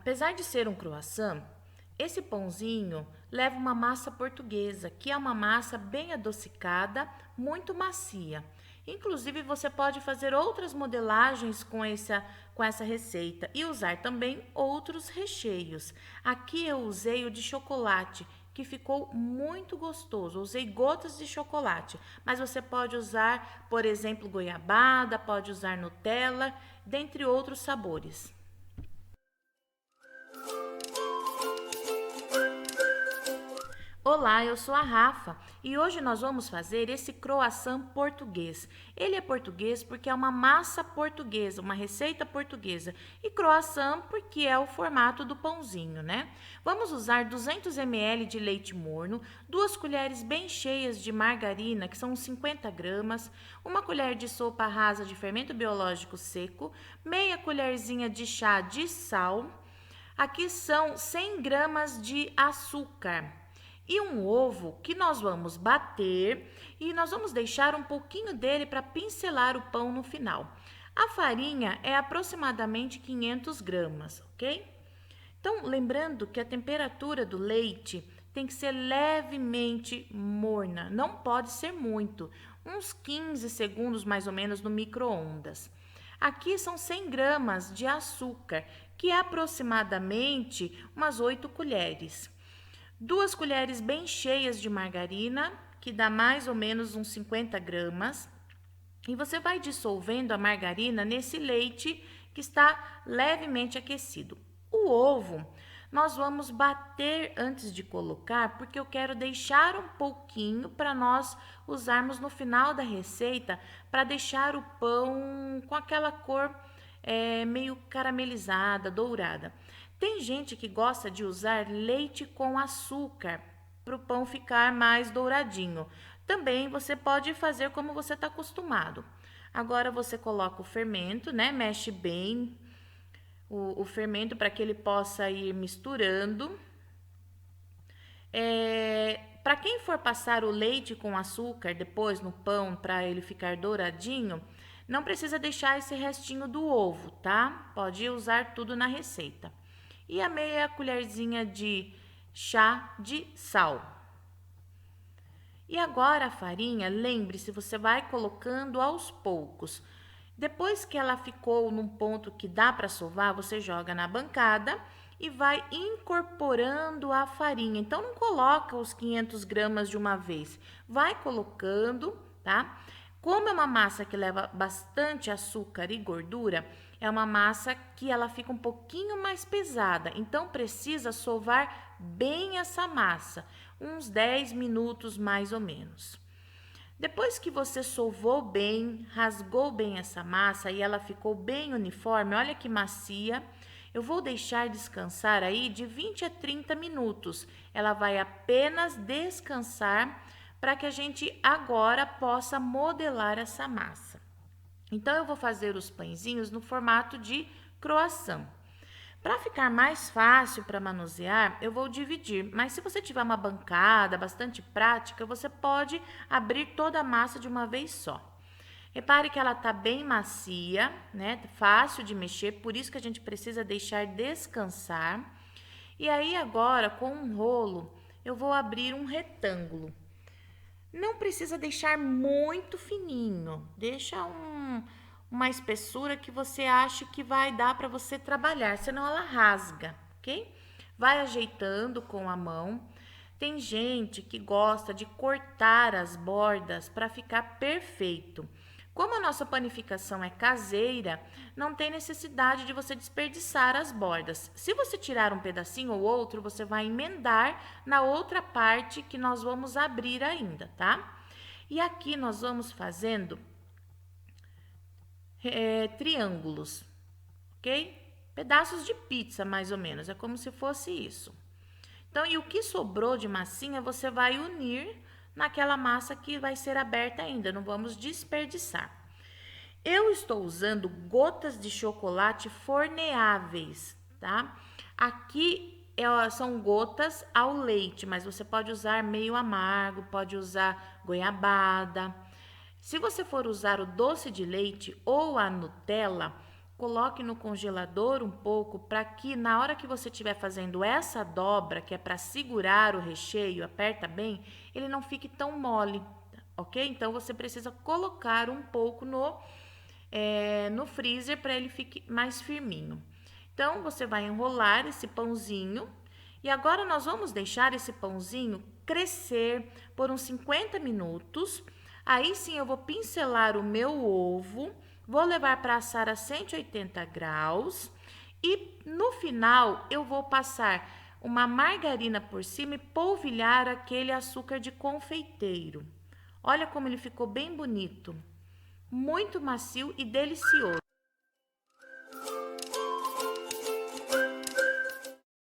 Apesar de ser um croissant, esse pãozinho leva uma massa portuguesa, que é uma massa bem adocicada, muito macia. Inclusive, você pode fazer outras modelagens com essa receita e usar também outros recheios. Aqui eu usei o de chocolate, que ficou muito gostoso. Usei gotas de chocolate, mas você pode usar, por exemplo, goiabada, pode usar Nutella, dentre outros sabores. Olá, eu sou a Rafa e hoje nós vamos fazer esse croissant português. Ele é português porque é uma massa portuguesa, uma receita portuguesa, e croissant porque é o formato do pãozinho, né? Vamos usar 200 ml de leite morno, 2 colheres bem cheias de margarina, que são 50 gramas, uma colher de sopa rasa de fermento biológico seco, meia colherzinha de chá de sal. Aqui são 100 gramas de açúcar e um ovo que nós vamos bater e nós vamos deixar um pouquinho dele para pincelar o pão no final. A farinha é aproximadamente 500 gramas, ok? Então, lembrando que a temperatura do leite tem que ser levemente morna, não pode ser muito, uns 15 segundos mais ou menos no micro-ondas. Aqui são 100 gramas de açúcar, que é aproximadamente umas 8 colheres. 2 colheres bem cheias de margarina, que dá mais ou menos uns 50 gramas. E você vai dissolvendo a margarina nesse leite que está levemente aquecido. O ovo, nós vamos bater antes de colocar, porque eu quero deixar um pouquinho para nós usarmos no final da receita, para deixar o pão com aquela cor meio caramelizada, dourada. Tem gente que gosta de usar leite com açúcar para o pão ficar mais douradinho. Também você pode fazer como você está acostumado. Agora você coloca o fermento, né? Mexe bem o fermento para que ele possa ir misturando. Para quem for passar o leite com açúcar depois no pão para ele ficar douradinho, não precisa deixar esse restinho do ovo, tá? Pode usar tudo na receita. E a meia colherzinha de chá de sal. E agora a farinha, lembre-se, você vai colocando aos poucos. Depois que ela ficou num ponto que dá para sovar, você joga na bancada e vai incorporando a farinha. Então, não coloca os 500 gramas de uma vez, vai colocando, tá? Como é uma massa que leva bastante açúcar e gordura, é uma massa que ela fica um pouquinho mais pesada, então precisa sovar bem essa massa, uns 10 minutos mais ou menos. Depois que você sovou bem, rasgou bem essa massa e ela ficou bem uniforme, olha que macia, eu vou deixar descansar aí de 20 a 30 minutos. Ela vai apenas descansar para que a gente agora possa modelar essa massa. Então, eu vou fazer os pãezinhos no formato de croissant. Para ficar mais fácil para manusear, eu vou dividir, mas se você tiver uma bancada bastante prática, você pode abrir toda a massa de uma vez só. Repare que ela está bem macia, né? Fácil de mexer, por isso que a gente precisa deixar descansar. E aí agora, com um rolo, eu vou abrir um retângulo. Não precisa deixar muito fininho, deixa uma espessura que você acha que vai dar para você trabalhar, senão ela rasga, ok? Vai ajeitando com a mão. Tem gente que gosta de cortar as bordas para ficar perfeito. Como a nossa panificação é caseira, não tem necessidade de você desperdiçar as bordas. Se você tirar um pedacinho ou outro, você vai emendar na outra parte que nós vamos abrir ainda, tá? E aqui nós vamos fazendo triângulos, ok? Pedaços de pizza, mais ou menos, é como se fosse isso. Então, e o que sobrou de massinha, você vai unir naquela massa que vai ser aberta ainda, não vamos desperdiçar. Eu estou usando gotas de chocolate forneáveis, tá? Aqui são gotas ao leite, mas você pode usar meio amargo, pode usar goiabada. Se você for usar o doce de leite ou a Nutella, coloque no congelador um pouco para que na hora que você estiver fazendo essa dobra, que é para segurar o recheio, aperta bem, ele não fique tão mole, ok? Então você precisa colocar um pouco no freezer para ele fique mais firminho. Então você vai enrolar esse pãozinho e agora nós vamos deixar esse pãozinho crescer por uns 50 minutos. Aí sim eu vou pincelar o meu ovo, vou levar para assar a 180 graus e no final eu vou passar uma margarina por cima e polvilhar aquele açúcar de confeiteiro. Olha como ele ficou bem bonito, muito macio e delicioso.